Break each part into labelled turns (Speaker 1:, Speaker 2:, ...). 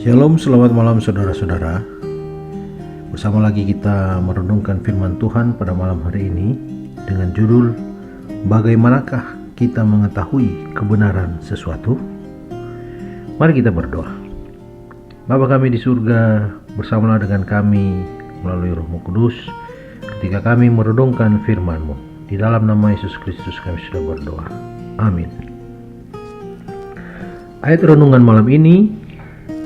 Speaker 1: Shalom, selamat malam saudara-saudara. Bersama lagi kita merenungkan firman Tuhan pada malam hari ini dengan judul Bagaimanakah kita mengetahui kebenaran sesuatu? Mari kita berdoa. Bapa kami di surga, bersamalah dengan kami melalui Roh-Mu Kudus ketika kami merenungkan firman-Mu. Di dalam nama Yesus Kristus kami sudah berdoa. Amin. Ayat renungan malam ini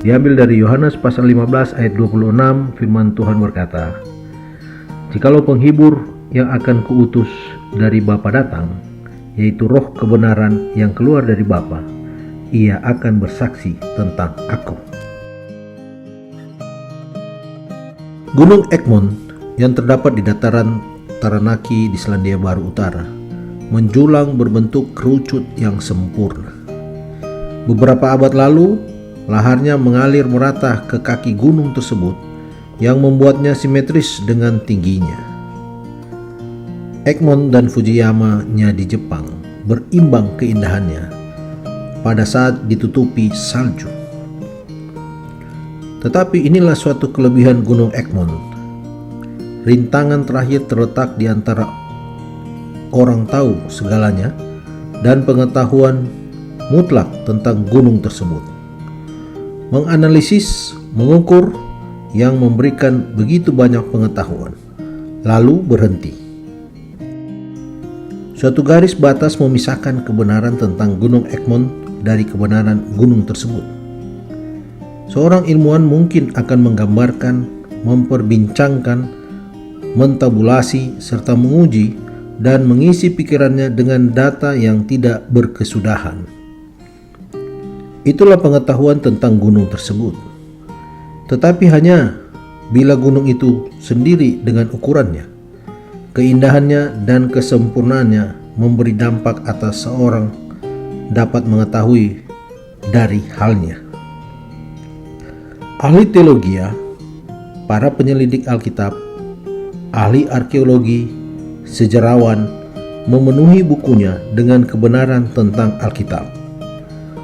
Speaker 1: diambil dari Yohanes pasal 15 ayat 26. Firman Tuhan berkata, "Jikalau penghibur yang akan kuutus dari Bapa datang, yaitu Roh kebenaran yang keluar dari Bapa, ia akan bersaksi tentang aku." Gunung Egmont yang terdapat di dataran Taranaki di Selandia Baru Utara menjulang berbentuk kerucut yang sempurna. Beberapa abad lalu, laharnya mengalir merata ke kaki gunung tersebut yang membuatnya simetris dengan tingginya. Egmont dan Fujiyama-nya di Jepang berimbang keindahannya pada saat ditutupi salju. Tetapi inilah suatu kelebihan Gunung Egmont. Rintangan terakhir terletak di antara orang tahu segalanya dan pengetahuan mutlak tentang gunung tersebut. Menganalisis, mengukur, yang memberikan begitu banyak pengetahuan, lalu berhenti. Suatu garis batas memisahkan kebenaran tentang Gunung Egmont dari kebenaran gunung tersebut. Seorang ilmuwan mungkin akan menggambarkan, memperbincangkan, mentabulasi, serta menguji dan mengisi pikirannya dengan data yang tidak berkesudahan. Itulah pengetahuan tentang gunung tersebut. Tetapi hanya bila gunung itu sendiri dengan ukurannya, keindahannya dan kesempurnaannya memberi dampak atas seorang dapat mengetahui dari halnya. Ahli teologi, para penyelidik Alkitab, ahli arkeologi, sejarawan memenuhi bukunya dengan kebenaran tentang Alkitab.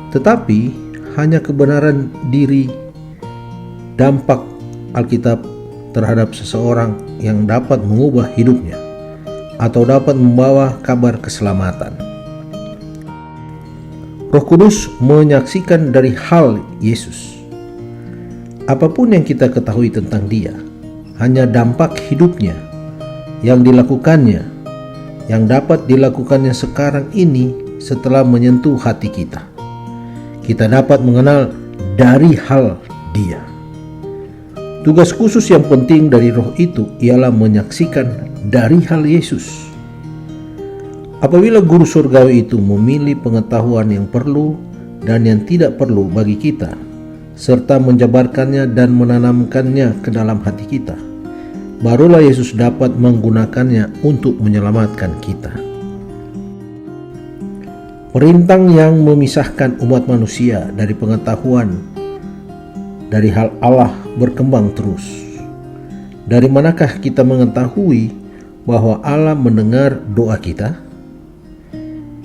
Speaker 1: Tetapi hanya kebenaran diri dampak Alkitab terhadap seseorang yang dapat mengubah hidupnya atau dapat membawa kabar keselamatan. Roh Kudus menyaksikan dari hal Yesus. Apapun yang kita ketahui tentang Dia, hanya dampak hidupnya yang dilakukannya, yang dapat dilakukannya sekarang ini setelah menyentuh hati kita. Kita dapat mengenal dari hal Dia. Tugas khusus yang penting dari Roh itu ialah menyaksikan dari hal Yesus. Apabila guru surgawi itu memilih pengetahuan yang perlu dan yang tidak perlu bagi kita, serta menjabarkannya dan menanamkannya ke dalam hati kita, barulah Yesus dapat menggunakannya untuk menyelamatkan kita. Perintang yang memisahkan umat manusia dari pengetahuan dari hal Allah berkembang terus. Dari manakah kita mengetahui bahwa Allah mendengar doa kita?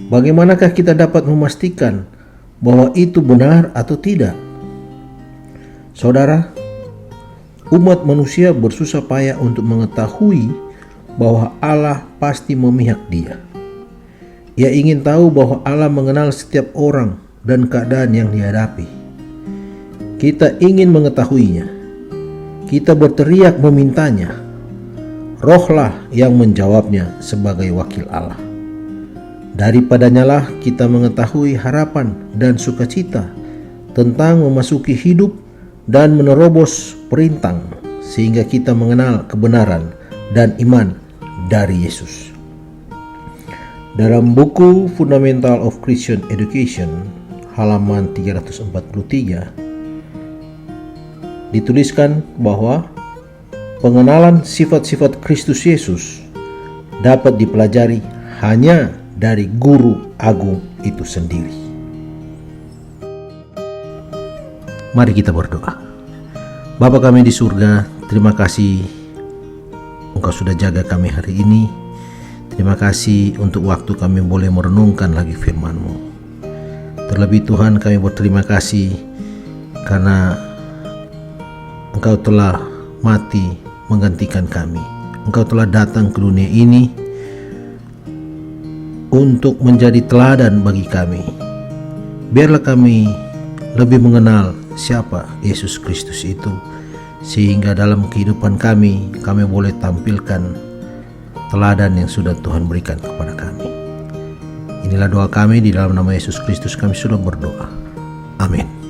Speaker 1: Bagaimanakah kita dapat memastikan bahwa itu benar atau tidak? Saudara, umat manusia bersusah payah untuk mengetahui bahwa Allah pasti memihak dia. Ia ingin tahu bahwa Allah mengenal setiap orang dan keadaan yang dihadapi. Kita ingin mengetahuinya. Kita berteriak memintanya. Rohlah yang menjawabnya sebagai wakil Allah. Daripadanya lah kita mengetahui harapan dan sukacita tentang memasuki hidup dan menerobos perintang, sehingga kita mengenal kebenaran dan iman dari Yesus. Dalam buku Fundamental of Christian Education halaman 343 dituliskan bahwa pengenalan sifat-sifat Kristus Yesus dapat dipelajari hanya dari guru agung itu sendiri. Mari kita berdoa. Bapa kami di surga, terima kasih Engkau sudah jaga kami hari ini. Terima kasih untuk waktu kami boleh merenungkan lagi firman-Mu. Terlebih Tuhan, kami berterima kasih karena Engkau telah mati menggantikan kami. Engkau telah datang ke dunia ini untuk menjadi teladan bagi kami. Biarlah kami lebih mengenal siapa Yesus Kristus itu, sehingga dalam kehidupan kami boleh tampilkan teladan yang sudah Tuhan berikan kepada kami. Inilah doa kami, di dalam nama Yesus Kristus kami sudah berdoa. Amin.